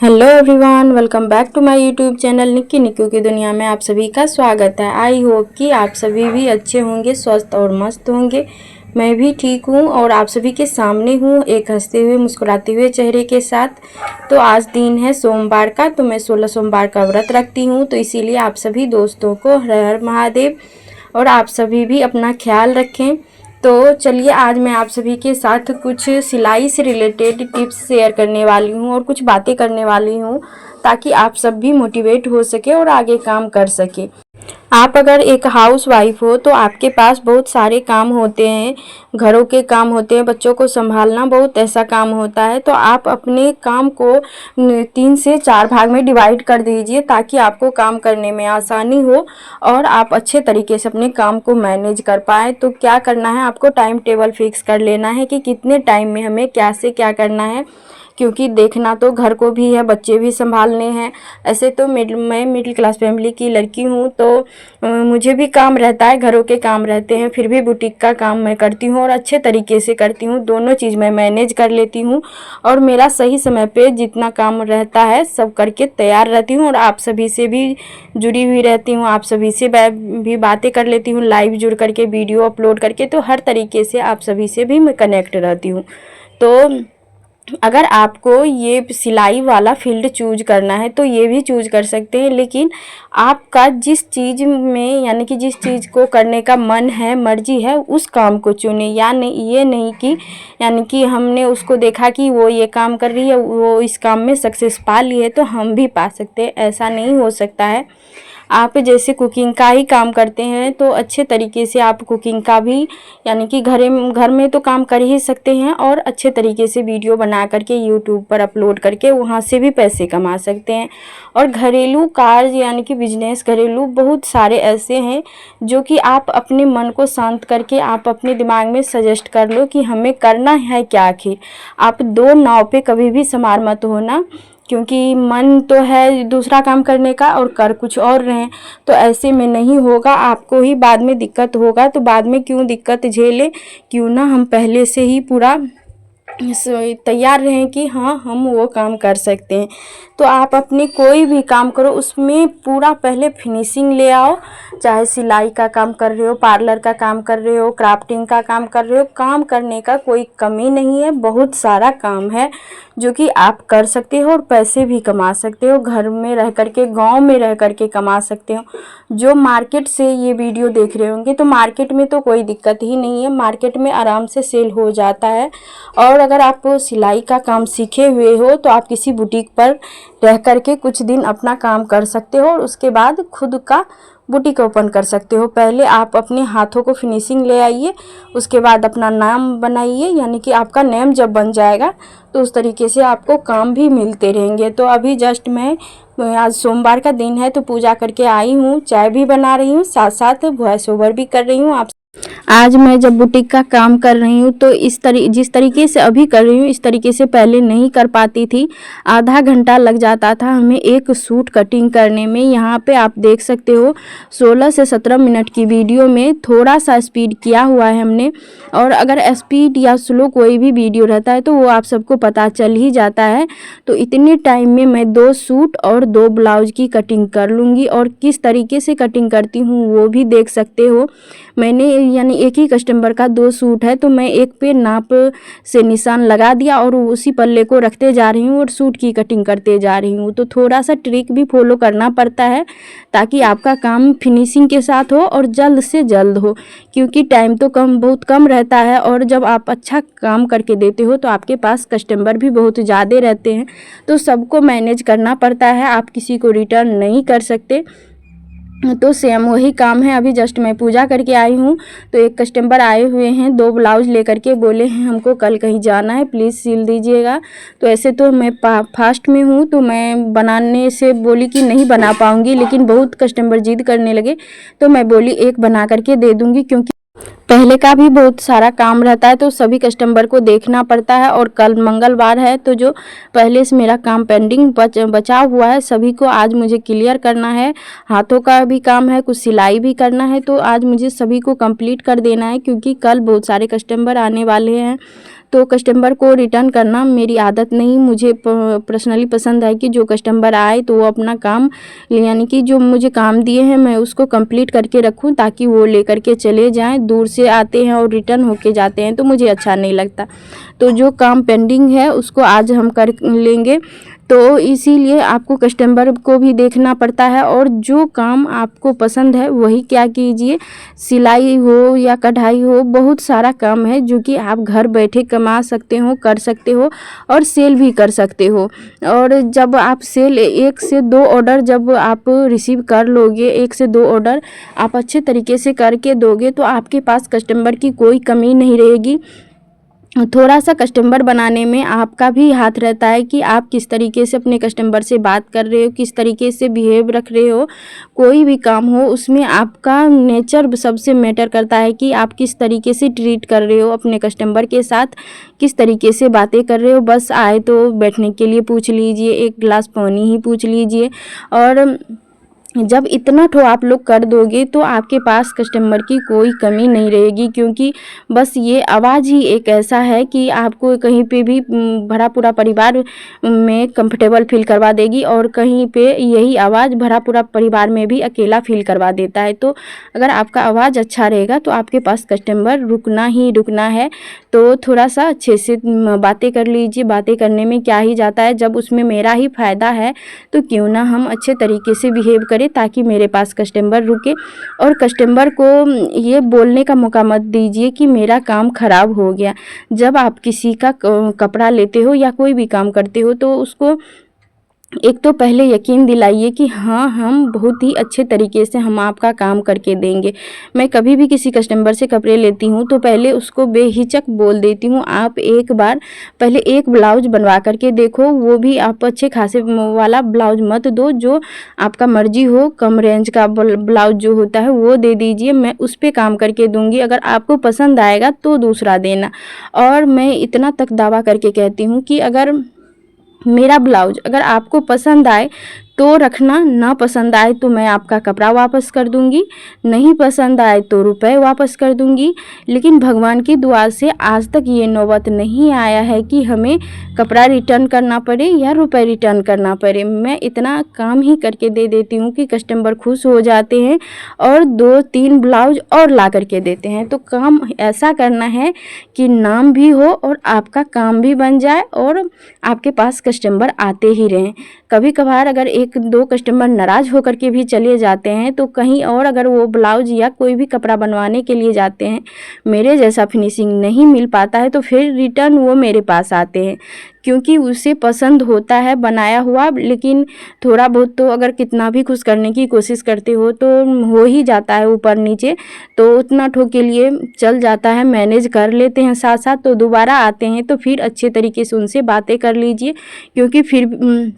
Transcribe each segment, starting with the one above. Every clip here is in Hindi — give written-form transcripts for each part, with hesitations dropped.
Hello everyone, welcome back to my YouTube channel Nikki Nikku की दुनिया में आप सभी का स्वागत है। आई होप कि आप सभी भी अच्छे होंगे, स्वस्थ और मस्त होंगे। मैं भी ठीक हूँ और आप सभी के सामने हूँ एक हंसते हुए मुस्कुराते हुए चेहरे के साथ। तो आज दिन है सोमवार का, तो मैं 16 सोमवार का व्रत रखती हूँ, तो इसीलिए आप सभी दोस्तों को हर हर महादेव। और आप सभी भी अपना ख्याल रखें। तो चलिए आज मैं आप सभी के साथ कुछ सिलाई से रिलेटेड टिप्स शेयर करने वाली हूँ और कुछ बातें करने वाली हूँ, ताकि आप सब भी मोटिवेट हो सके और आगे काम कर सके। आप अगर एक हाउस वाइफ हो तो आपके पास बहुत सारे काम होते हैं, घरों के काम होते हैं, बच्चों को संभालना बहुत ऐसा काम होता है। तो आप अपने काम को 3 से 4 भाग में डिवाइड कर दीजिए, ताकि आपको काम करने में आसानी हो और आप अच्छे तरीके से अपने काम को मैनेज कर पाए। तो क्या करना है, आपको टाइम टेबल फिक्स कर लेना है कि कितने टाइम में हमें क्या से क्या करना है, क्योंकि देखना तो घर को भी है, बच्चे भी संभालने हैं। ऐसे तो मैं मिडिल क्लास फैमिली की लड़की हूँ, तो मुझे भी काम रहता है, घरों के काम रहते हैं, फिर भी बुटीक का काम मैं करती हूँ और अच्छे तरीके से करती हूँ। दोनों चीज़ मैं मैनेज कर लेती हूँ और मेरा सही समय पे जितना काम रहता है सब करके तैयार रहती हूँ और आप सभी से भी जुड़ी हुई रहती हूँ। आप सभी से भी बातें कर लेती हूँ, लाइव जुड़ करके वीडियो अपलोड करके। तो हर तरीके से आप सभी से भी मैं कनेक्ट रहती हूँ। तो अगर आपको ये सिलाई वाला फील्ड चूज करना है तो ये भी चूज कर सकते हैं, लेकिन आपका जिस चीज़ में यानी कि जिस चीज़ को करने का मन है, मर्जी है, उस काम को चुने। या नहीं, ये नहीं कि यानी कि हमने उसको देखा कि वो ये काम कर रही है, वो इस काम में सक्सेस पा ली है तो हम भी पा सकते हैं, ऐसा नहीं हो सकता है। आप जैसे कुकिंग का ही काम करते हैं तो अच्छे तरीके से आप कुकिंग का भी यानी कि घर में तो काम कर ही सकते हैं और अच्छे तरीके से वीडियो बना करके यूट्यूब पर अपलोड करके वहाँ से भी पैसे कमा सकते हैं। और घरेलू कार्य यानी कि बिजनेस, घरेलू बहुत सारे ऐसे हैं जो कि आप अपने मन को शांत करके आप अपने दिमाग में सजेस्ट कर लो कि हमें करना है क्या। आखिर आप दो नाव पे कभी भी सवार मत होना, क्योंकि मन तो है दूसरा काम करने का और कर कुछ और रहे, तो ऐसे में नहीं होगा, आपको ही बाद में दिक्कत होगा। तो बाद में क्यों दिक्कत झेले, क्यों ना हम पहले से ही पूरा तैयार रहें कि हाँ हम वो काम कर सकते हैं। तो आप अपने कोई भी काम करो उसमें पूरा पहले फिनिशिंग ले आओ। चाहे सिलाई का काम कर रहे हो, पार्लर का काम कर रहे हो, क्राफ्टिंग का काम कर रहे हो, काम करने का कोई कमी नहीं है। बहुत सारा काम है जो कि आप कर सकते हो और पैसे भी कमा सकते हो, घर में रह करके, गांव में रह करके कमा सकते हो। जो मार्केट से ये वीडियो देख रहे होंगे तो मार्केट में तो कोई दिक्कत ही नहीं है, मार्केट में आराम से सेल हो जाता है। और अगर आप सिलाई का काम सीखे हुए हो तो आप किसी बुटीक पर रह करके कुछ दिन अपना काम कर सकते हो और उसके बाद खुद का बुटीक ओपन कर सकते हो। पहले आप अपने हाथों को फिनिशिंग ले आइए, उसके बाद अपना नाम बनाइए, यानी कि आपका नेम जब बन जाएगा तो उस तरीके से आपको काम भी मिलते रहेंगे। तो अभी जस्ट मैं आज सोमवार का दिन है तो पूजा करके आई हूँ, चाय भी बना रही हूँ, साथ साथ वॉइस ओवर भी कर रही हूँ। आप आज मैं जब बुटीक का काम कर रही हूँ तो जिस तरीके से अभी कर रही हूँ इस तरीके से पहले नहीं कर पाती थी। आधा घंटा लग जाता था हमें एक सूट कटिंग करने में। यहाँ पे आप देख सकते हो 16 से 17 मिनट की वीडियो में थोड़ा सा स्पीड किया हुआ है हमने। और अगर स्पीड या स्लो कोई भी वीडियो रहता है तो वो आप सबको पता चल ही जाता है। तो इतने टाइम में मैं 2 सूट और 2 ब्लाउज की कटिंग कर लूँगी, और किस तरीके से कटिंग करती हूँ वो भी देख सकते हो। मैंने यानी एक ही कस्टमर का 2 सूट है तो मैं एक पे नाप से निशान लगा दिया और उसी पल्ले को रखते जा रही हूँ और सूट की कटिंग करते जा रही हूँ। तो थोड़ा सा ट्रिक भी फॉलो करना पड़ता है ताकि आपका काम फिनिशिंग के साथ हो और जल्द से जल्द हो, क्योंकि टाइम तो बहुत कम रहता है। और जब आप अच्छा काम करके देते हो तो आपके पास कस्टमर भी बहुत ज़्यादा रहते हैं, तो सबको मैनेज करना पड़ता है, आप किसी को रिटर्न नहीं कर सकते। तो सेम वही काम है। अभी जस्ट मैं पूजा करके आई हूँ तो एक कस्टमर आए हुए हैं 2 ब्लाउज लेकर के, बोले हैं हमको कल कहीं जाना है, प्लीज़ सिल दीजिएगा। तो ऐसे तो मैं फास्ट में हूँ तो मैं बनाने से बोली कि नहीं बना पाऊँगी, लेकिन बहुत कस्टमर जिद करने लगे तो मैं बोली एक बना करके दे दूँगी, क्योंकि पहले का भी बहुत सारा काम रहता है तो सभी कस्टमर को देखना पड़ता है। और कल मंगलवार है तो जो पहले से मेरा काम पेंडिंग बचा हुआ है सभी को आज मुझे क्लियर करना है। हाथों का भी काम है, कुछ सिलाई भी करना है, तो आज मुझे सभी को कंप्लीट कर देना है, क्योंकि कल बहुत सारे कस्टमर आने वाले हैं। तो कस्टमर को रिटर्न करना मेरी आदत नहीं। मुझे पर्सनली पसंद है कि जो कस्टमर आए तो वो अपना काम यानी कि जो मुझे काम दिए हैं मैं उसको कंप्लीट करके रखूं, ताकि वो लेकर के चले जाएं। दूर से आते हैं और रिटर्न होके जाते हैं तो मुझे अच्छा नहीं लगता। तो जो काम पेंडिंग है उसको आज हम कर लेंगे। तो इसीलिए आपको कस्टमर को भी देखना पड़ता है, और जो काम आपको पसंद है वही क्या कीजिए। सिलाई हो या कढ़ाई हो, बहुत सारा काम है जो कि आप घर बैठे कमा सकते हो, कर सकते हो और सेल भी कर सकते हो। और जब आप सेल 1 से 2 ऑर्डर जब आप रिसीव कर लोगे, 1 से 2 ऑर्डर आप अच्छे तरीके से करके दोगे तो आपके पास कस्टमर की कोई कमी नहीं रहेगी। थोड़ा सा कस्टमर बनाने में आपका भी हाथ रहता है कि आप किस तरीके से अपने कस्टमर से बात कर रहे हो, किस तरीके से बिहेव रख रहे हो। कोई भी काम हो उसमें आपका नेचर सबसे मैटर करता है कि आप किस तरीके से ट्रीट कर रहे हो अपने कस्टमर के साथ, किस तरीके से बातें कर रहे हो। बस आए तो बैठने के लिए पूछ लीजिए, 1 गिलास पानी ही पूछ लीजिए। और जब इतना ठो आप लोग कर दोगे तो आपके पास कस्टमर की कोई कमी नहीं रहेगी, क्योंकि बस ये आवाज़ ही एक ऐसा है कि आपको कहीं पे भी भरा पूरा परिवार में कंफर्टेबल फील करवा देगी, और कहीं पे यही आवाज़ भरा पूरा परिवार में भी अकेला फील करवा देता है। तो अगर आपका आवाज़ अच्छा रहेगा तो आपके पास कस्टमर रुकना ही रुकना है। तो थोड़ा सा अच्छे से बातें कर लीजिए। बातें करने में क्या ही जाता है, जब उसमें मेरा ही फ़ायदा है तो क्यों ना हम अच्छे तरीके से बिहेव करें ताकि मेरे पास कस्टमर रुके। और कस्टमर को ये बोलने का मौका मत दीजिए कि मेरा काम ख़राब हो गया। जब आप किसी का कपड़ा लेते हो या कोई भी काम करते हो तो उसको एक तो पहले यकीन दिलाइए कि हाँ, हम बहुत ही अच्छे तरीके से हम आपका काम करके देंगे। मैं कभी भी किसी कस्टमर से कपड़े लेती हूँ तो पहले उसको बेहिचक बोल देती हूँ, आप एक बार पहले एक ब्लाउज बनवा करके देखो, वो भी आप अच्छे खासे वाला ब्लाउज मत दो, जो आपका मर्जी हो, कम रेंज का ब्लाउज जो होता है वो दे दीजिए। मैं उस पर काम करके दूँगी, अगर आपको पसंद आएगा तो दूसरा देना। और मैं इतना तक दावा करके कहती हूँ कि अगर मेरा ब्लाउज अगर आपको पसंद आए तो रखना, ना पसंद आए तो मैं आपका कपड़ा वापस कर दूंगी, नहीं पसंद आए तो रुपए वापस कर दूंगी। लेकिन भगवान की दुआ से आज तक ये नौबत नहीं आया है कि हमें कपड़ा रिटर्न करना पड़े या रुपए रिटर्न करना पड़े। मैं इतना काम ही करके दे देती हूँ कि कस्टमर खुश हो जाते हैं और 2-3 ब्लाउज और ला करके देते हैं। तो काम ऐसा करना है कि नाम भी हो और आपका काम भी बन जाए और आपके पास कस्टमर आते ही रहें। कभी कभार अगर 1-2 कस्टमर नाराज़ होकर के भी चले जाते हैं तो कहीं और अगर वो ब्लाउज या कोई भी कपड़ा बनवाने के लिए जाते हैं, मेरे जैसा फिनिशिंग नहीं मिल पाता है तो फिर रिटर्न वो मेरे पास आते हैं, क्योंकि उसे पसंद होता है बनाया हुआ। लेकिन थोड़ा बहुत तो अगर कितना भी खुश करने की कोशिश करते हो तो हो ही जाता है ऊपर नीचे, तो उतना ठो के लिए चल जाता है, मैनेज कर लेते हैं साथ साथ। तो दोबारा आते हैं तो फिर अच्छे तरीके से उनसे बातें कर लीजिए, क्योंकि फिर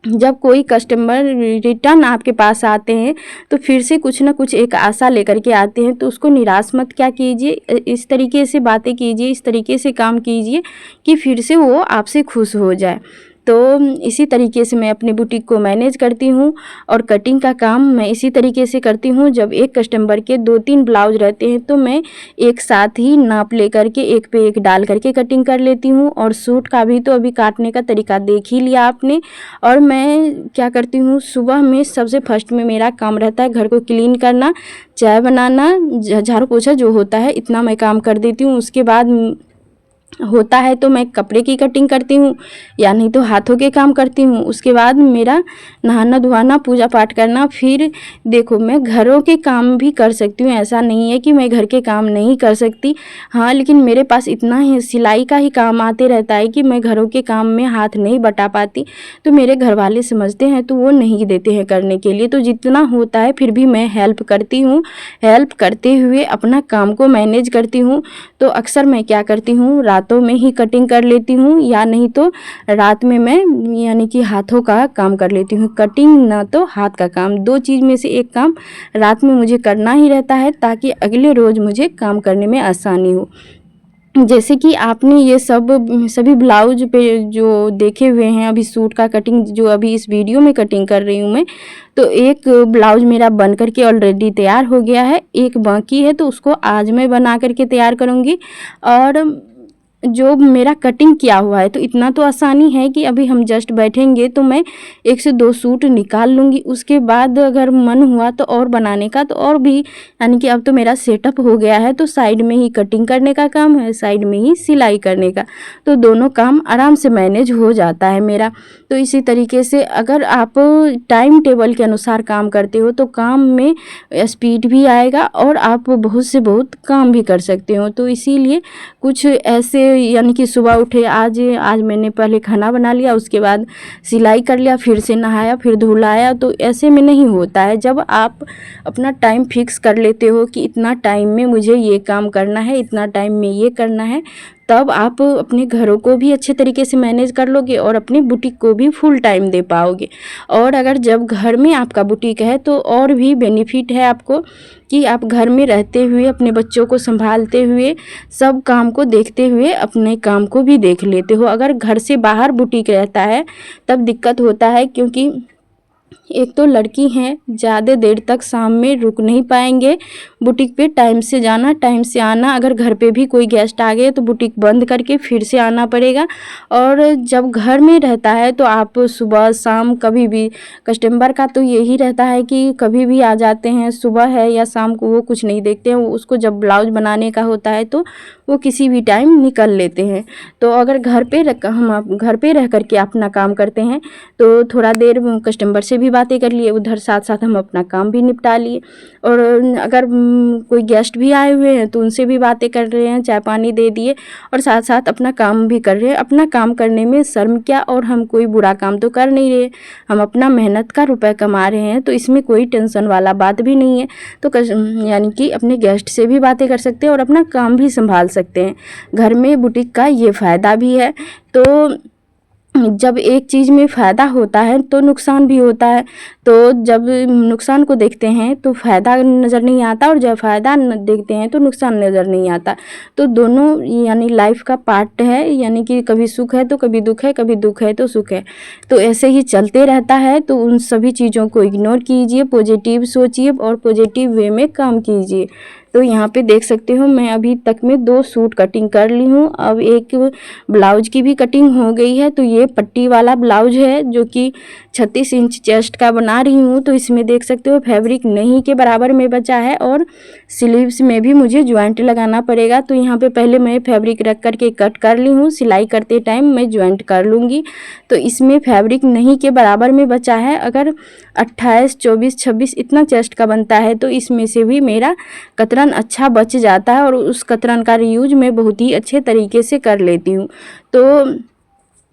जब कोई कस्टमर रिटर्न आपके पास आते हैं तो फिर से कुछ ना कुछ एक आशा लेकर के आते हैं, तो उसको निराश मत क्या कीजिए, इस तरीके से बातें कीजिए, इस तरीके से काम कीजिए कि फिर से वो आपसे खुश हो जाए। तो इसी तरीके से मैं अपनी बुटीक को मैनेज करती हूँ। और कटिंग का काम मैं इसी तरीके से करती हूँ, जब एक कस्टमर के 2-3 ब्लाउज रहते हैं तो मैं एक साथ ही नाप लेकर के एक पे एक डाल करके कटिंग कर लेती हूँ। और सूट का भी तो अभी काटने का तरीका देख ही लिया आपने। और मैं क्या करती हूँ, सुबह में सबसे फर्स्ट में मेरा काम रहता है घर को क्लीन करना, चाय बनाना, झाड़ू पोछा जो होता है इतना मैं काम कर देती हूँ। उसके बाद होता है तो मैं कपड़े की कटिंग करती हूँ या नहीं तो हाथों के काम करती हूँ। उसके बाद मेरा नहाना धोना, पूजा पाठ करना। फिर देखो मैं घरों के काम भी कर सकती हूँ, ऐसा नहीं है कि मैं घर के काम नहीं कर सकती। हाँ, लेकिन मेरे पास इतना ही सिलाई का ही काम आते रहता है कि मैं घरों के काम में हाथ नहीं बटा पाती। तो मेरे घर वाले समझते हैं तो वो नहीं देते हैं करने के लिए, तो जितना होता है फिर भी मैं हेल्प करती हूँ। हेल्प करते हुए अपना काम को मैनेज करती हूँ। तो अक्सर मैं क्या करती हूँ, रातों में ही कटिंग कर लेती हूँ या नहीं तो रात में मैं यानी कि हाथों का काम कर लेती हूँ। कटिंग ना तो हाथ का काम, 2 चीज़ में से एक काम रात में मुझे करना ही रहता है ताकि अगले रोज़ मुझे काम करने में आसानी हो। जैसे कि आपने ये सभी ब्लाउज पे जो देखे हुए हैं, अभी सूट का कटिंग जो अभी इस वीडियो में कटिंग कर रही हूँ मैं, तो एक ब्लाउज मेरा बन करके ऑलरेडी तैयार हो गया है, एक बाकी है तो उसको आज मैं बना करके तैयार करूँगी। और जो मेरा कटिंग किया हुआ है। तो इतना तो आसानी है कि अभी हम जस्ट बैठेंगे तो मैं 1 से 2 सूट निकाल लूँगी। उसके बाद अगर मन हुआ तो और बनाने का तो और भी, यानी कि अब तो मेरा सेटअप हो गया है, तो साइड में ही कटिंग करने का काम है, साइड में ही सिलाई करने का, तो दोनों काम आराम से मैनेज हो जाता है मेरा। तो इसी तरीके से अगर आप टाइम टेबल के अनुसार काम करते हो तो काम में स्पीड भी आएगा और आप बहुत से बहुत काम भी कर सकते हो। तो इसीलिए कुछ ऐसे, यानी कि सुबह उठे, आज मैंने पहले खाना बना लिया, उसके बाद सिलाई कर लिया, फिर से नहाया, फिर धुलाया, तो ऐसे में नहीं होता है। जब आप अपना टाइम फिक्स कर लेते हो कि इतना टाइम में मुझे ये काम करना है, इतना टाइम में ये करना है, तब आप अपने घरों को भी अच्छे तरीके से मैनेज कर लोगे और अपनी बुटीक को भी फुल टाइम दे पाओगे। और अगर जब घर में आपका बुटीक है तो और भी बेनिफिट है आपको कि आप घर में रहते हुए अपने बच्चों को संभालते हुए, सब काम को देखते हुए अपने काम को भी देख लेते हो। अगर घर से बाहर बुटीक रहता है तब दिक्कत होता है, क्योंकि एक तो लड़की हैं, ज़्यादा देर तक शाम में रुक नहीं पाएंगे बुटीक पे, टाइम से जाना टाइम से आना। अगर घर पे भी कोई गेस्ट आ गए तो बुटीक बंद करके फिर से आना पड़ेगा। और जब घर में रहता है तो आप सुबह शाम कभी भी, कस्टमर का तो यही रहता है कि कभी भी आ जाते हैं, सुबह है या शाम को वो कुछ नहीं देखते हैं, उसको जब ब्लाउज बनाने का होता है तो वो किसी भी टाइम निकल लेते हैं। तो अगर हम घर पे रह करके अपना काम करते हैं तो थोड़ा देर कस्टमर से भी बातें कर लिए, उधर साथ साथ हम अपना काम भी निपटा लिए। और अगर कोई गेस्ट भी आए हुए हैं तो उनसे भी बातें कर रहे हैं, चाय पानी दे दिए और साथ साथ अपना काम भी कर रहे हैं। अपना काम करने में शर्म क्या, और हम कोई बुरा काम तो कर नहीं रहे, हम अपना मेहनत का रुपए कमा रहे हैं, तो इसमें कोई टेंशन वाला बात भी नहीं है। तो यानी कि अपने गेस्ट से भी बातें कर सकते हैं और अपना काम भी संभाल सकते हैं। घर में बुटीक का ये फ़ायदा भी है। तो जब एक चीज़ में फ़ायदा होता है तो नुकसान भी होता है। तो जब नुकसान को देखते हैं तो फ़ायदा नज़र नहीं आता, और जब फ़ायदा देखते हैं तो नुकसान नज़र नहीं आता। तो दोनों यानी लाइफ का पार्ट है, यानी कि कभी सुख है तो कभी दुख है, कभी दुख है तो सुख है, तो ऐसे ही चलते रहता है। तो उन सभी चीज़ों को इग्नोर कीजिए, पॉजिटिव सोचिए और पॉजिटिव वे में काम कीजिए। तो यहाँ पे देख सकते हो मैं अभी तक में 2 सूट कटिंग कर ली हूँ। अब एक ब्लाउज की भी कटिंग हो गई है। तो ये पट्टी वाला ब्लाउज है जो कि 36 इंच चेस्ट का बना रही हूँ। तो इसमें देख सकते हो फैब्रिक नहीं के बराबर में बचा है और स्लीव्स में भी मुझे ज्वाइंट लगाना पड़ेगा। तो यहाँ पे पहले मैं फैब्रिक रख करके कट कर ली हूँ, सिलाई करते टाइम मैं ज्वाइंट कर लूँगी। तो इसमें फैब्रिक नहीं के बराबर में बचा है। अगर 28, 24, 26 इतना चेस्ट का बनता है तो इसमें से भी मेरा कतरन अच्छा बच जाता है और उस कतरन का रीयूज मैं बहुत ही अच्छे तरीके से कर लेती हूँ। तो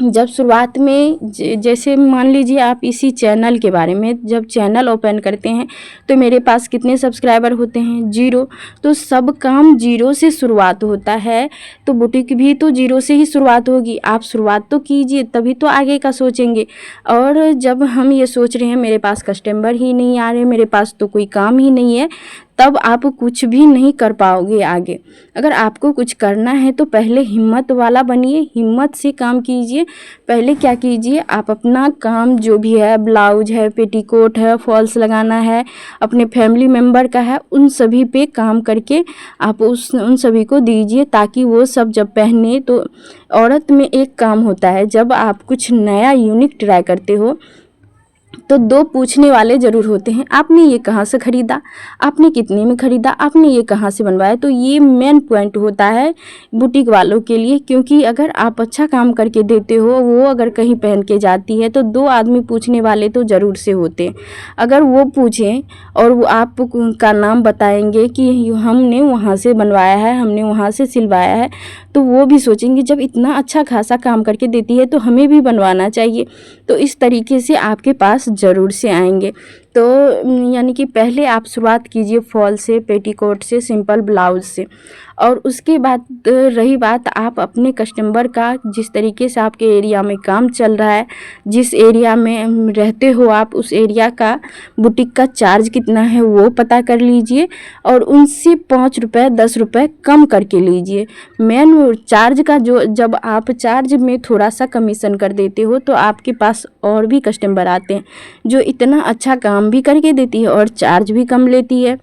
जब शुरुआत में जैसे मान लीजिए आप इसी चैनल के बारे में, जब चैनल ओपन करते हैं तो मेरे पास कितने सब्सक्राइबर होते हैं? 0। तो सब काम 0 से शुरुआत होता है, तो बुटीक भी तो 0 से ही शुरुआत होगी। आप शुरुआत तो कीजिए तभी तो आगे का सोचेंगे। और जब हम ये सोच रहे हैं मेरे पास कस्टमर ही नहीं आ रहे, मेरे पास तो कोई काम ही नहीं है, तब आप कुछ भी नहीं कर पाओगे आगे। अगर आपको कुछ करना है तो पहले हिम्मत वाला बनिए, हिम्मत से काम कीजिए। पहले क्या कीजिए, आप अपना काम जो भी है, ब्लाउज है, पेटीकोट है, फॉल्स लगाना है, अपने फैमिली मेम्बर का है, उन सभी पे काम करके आप उन सभी को दीजिए, ताकि वो सब जब पहने तो औरत में एक काम होता है, जब आप कुछ नया यूनिक ट्राई करते हो तो 2 पूछने वाले ज़रूर होते हैं, आपने ये कहाँ से ख़रीदा, आपने कितने में ख़रीदा, आपने ये कहाँ से बनवाया। तो ये मेन पॉइंट होता है बुटीक वालों के लिए, क्योंकि अगर आप अच्छा काम करके देते हो, वो अगर कहीं पहन के जाती है तो 2 आदमी पूछने वाले तो ज़रूर से होते हैं। अगर वो पूछें और वो आप का नाम बताएंगे कि हमने वहाँ से बनवाया है, हमने वहाँ से सिलवाया है, तो वो भी सोचेंगे जब इतना अच्छा खासा काम करके देती है तो हमें भी बनवाना चाहिए। तो इस तरीके से आपके पास ज़रूर से आएंगे। तो यानी कि पहले आप शुरुआत कीजिए फॉल से, पेटीकोट से, सिंपल ब्लाउज से। और उसके बाद रही बात आप अपने कस्टमर का, जिस तरीके से आपके एरिया में काम चल रहा है, जिस एरिया में रहते हो आप, उस एरिया का बुटीक का चार्ज कितना है वो पता कर लीजिए और उनसे 5 रुपये 10 रुपये कम करके लीजिए। मेन चार्ज का जो, जब आप चार्ज में थोड़ा सा कमीशन कर देते हो तो आपके पास और भी कस्टमर आते हैं जो इतना अच्छा काम भी करके देती है और चार्ज भी कम लेती है।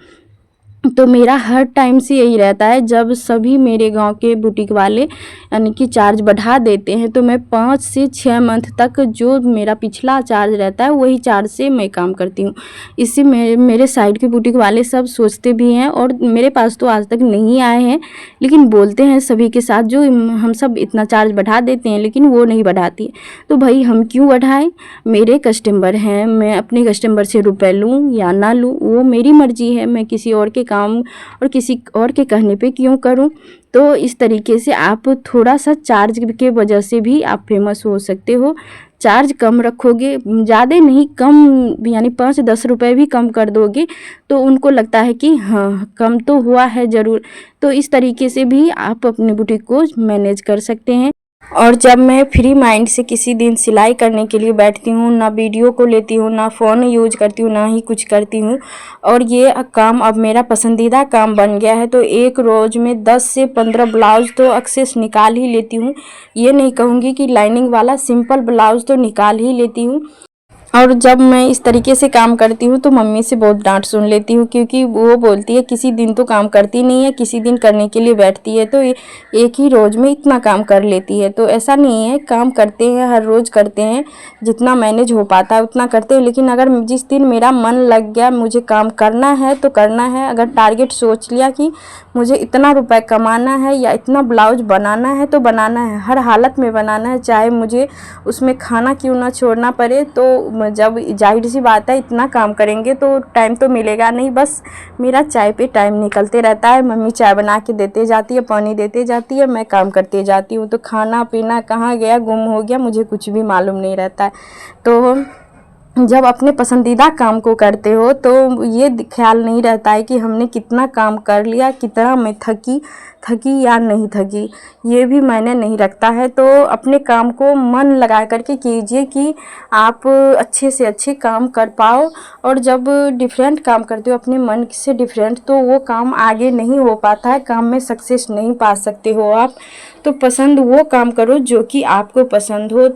तो मेरा हर टाइम से यही रहता है, जब सभी मेरे गांव के बुटीक वाले यानी कि चार्ज बढ़ा देते हैं तो मैं 5 से 6 मंथ तक जो मेरा पिछला चार्ज रहता है वही चार्ज से मैं काम करती हूँ। इससे मेरे साइड के बुटीक वाले सब सोचते भी हैं, और मेरे पास तो आज तक नहीं आए हैं, लेकिन बोलते हैं सभी के साथ जो हम सब इतना चार्ज बढ़ा देते हैं, लेकिन वो नहीं बढ़ाती। तो भाई हम क्यों बढ़ाएं? मेरे कस्टमर हैं, मैं अपने कस्टमर से रुपए लूँ या ना लूँ वो मेरी मर्जी है। मैं किसी और के काम और किसी और के कहने पे क्यों करूं? तो इस तरीके से आप थोड़ा सा चार्ज के वजह से भी आप फेमस हो सकते हो। चार्ज कम रखोगे, ज़्यादा नहीं, कम यानी 5-10 रुपए भी कम कर दोगे तो उनको लगता है कि हाँ कम तो हुआ है ज़रूर। तो इस तरीके से भी आप अपने बुटीक को मैनेज कर सकते हैं। और जब मैं फ्री माइंड से किसी दिन सिलाई करने के लिए बैठती हूँ, ना वीडियो को लेती हूँ, ना फ़ोन यूज करती हूँ, ना ही कुछ करती हूँ, और ये काम अब मेरा पसंदीदा काम बन गया है, तो एक रोज़ में 10 से 15 ब्लाउज़ तो एक्सेस निकाल ही लेती हूँ। ये नहीं कहूँगी कि लाइनिंग वाला, सिंपल ब्लाउज़ तो निकाल ही लेती हूँ। और जब मैं इस तरीके से काम करती हूँ तो मम्मी से बहुत डांट सुन लेती हूँ, क्योंकि वो बोलती है किसी दिन तो काम करती नहीं है, किसी दिन करने के लिए बैठती है तो एक ही रोज़ में इतना काम कर लेती है। तो ऐसा नहीं है, काम करते हैं, हर रोज़ करते हैं, जितना मैनेज हो पाता है उतना करते हैं। लेकिन अगर जिस दिन मेरा मन लग गया, मुझे काम करना है तो करना है। अगर टारगेट सोच लिया कि मुझे इतना रुपए कमाना है या इतना ब्लाउज बनाना है तो बनाना है, हर हालत में बनाना है, चाहे मुझे उसमें खाना क्यों ना छोड़ना पड़े। तो जब जाहिर सी बात है इतना काम करेंगे तो टाइम तो मिलेगा नहीं, बस मेरा चाय पे टाइम निकलते रहता है। मम्मी चाय बना के देते जाती है, पानी देते जाती है, मैं काम करते जाती हूँ। तो खाना पीना कहाँ गया, गुम हो गया, मुझे कुछ भी मालूम नहीं रहता है। तो जब अपने पसंदीदा काम को करते हो तो ये ख्याल नहीं रहता है कि हमने कितना काम कर लिया, कितना मैं थकी या नहीं थकी, ये भी मायने नहीं रखता है। तो अपने काम को मन लगा करके कीजिए कि आप अच्छे से अच्छे काम कर पाओ। और जब डिफरेंट काम करते हो अपने मन से डिफरेंट, तो वो काम आगे नहीं हो पाता है, काम में सक्सेस नहीं पा सकते हो आप। तो पसंद वो काम करो जो कि आपको पसंद हो।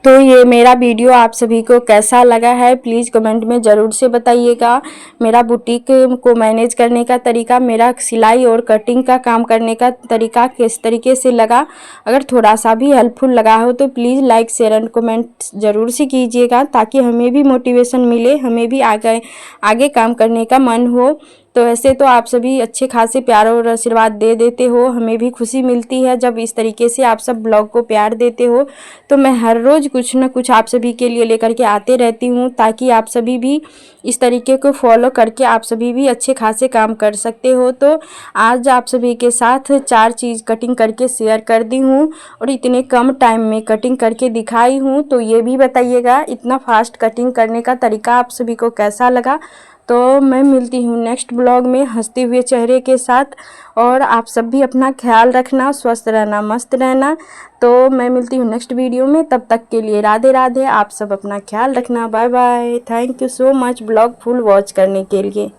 तो ये मेरा वीडियो आप सभी को कैसा लगा है प्लीज़ कमेंट में ज़रूर से बताइएगा। मेरा बुटीक को मैनेज करने का तरीका, मेरा सिलाई और कटिंग का काम करने का तरीका किस तरीके से लगा, अगर थोड़ा सा भी हेल्पफुल लगा हो तो please like share and comment ज़रूर से कीजिएगा, ताकि हमें भी मोटिवेशन मिले, हमें भी आगे काम करने का मन हो। तो ऐसे तो आप सभी अच्छे खासे प्यार और आशीर्वाद दे देते हो, हमें भी खुशी मिलती है जब इस तरीके से आप सब ब्लॉग को प्यार देते हो। तो मैं हर रोज़ कुछ न कुछ आप सभी के लिए लेकर के आते रहती हूँ, ताकि आप सभी भी इस तरीके को फॉलो करके आप सभी भी अच्छे खासे काम कर सकते हो। तो आज आप सभी के साथ 4 चीज़ कटिंग करके शेयर कर दी हूँ, और इतने कम टाइम में कटिंग करके दिखाई हूँ। तो ये भी बताइएगा इतना फास्ट कटिंग करने का तरीका आप सभी को कैसा लगा। तो मैं मिलती हूँ नेक्स्ट ब्लॉग में हंसते हुए चेहरे के साथ, और आप सब भी अपना ख्याल रखना, स्वस्थ रहना, मस्त रहना। तो मैं मिलती हूँ नेक्स्ट वीडियो में, तब तक के लिए राधे राधे। आप सब अपना ख्याल रखना, bye bye. Thank you so much blog full watch करने के लिए।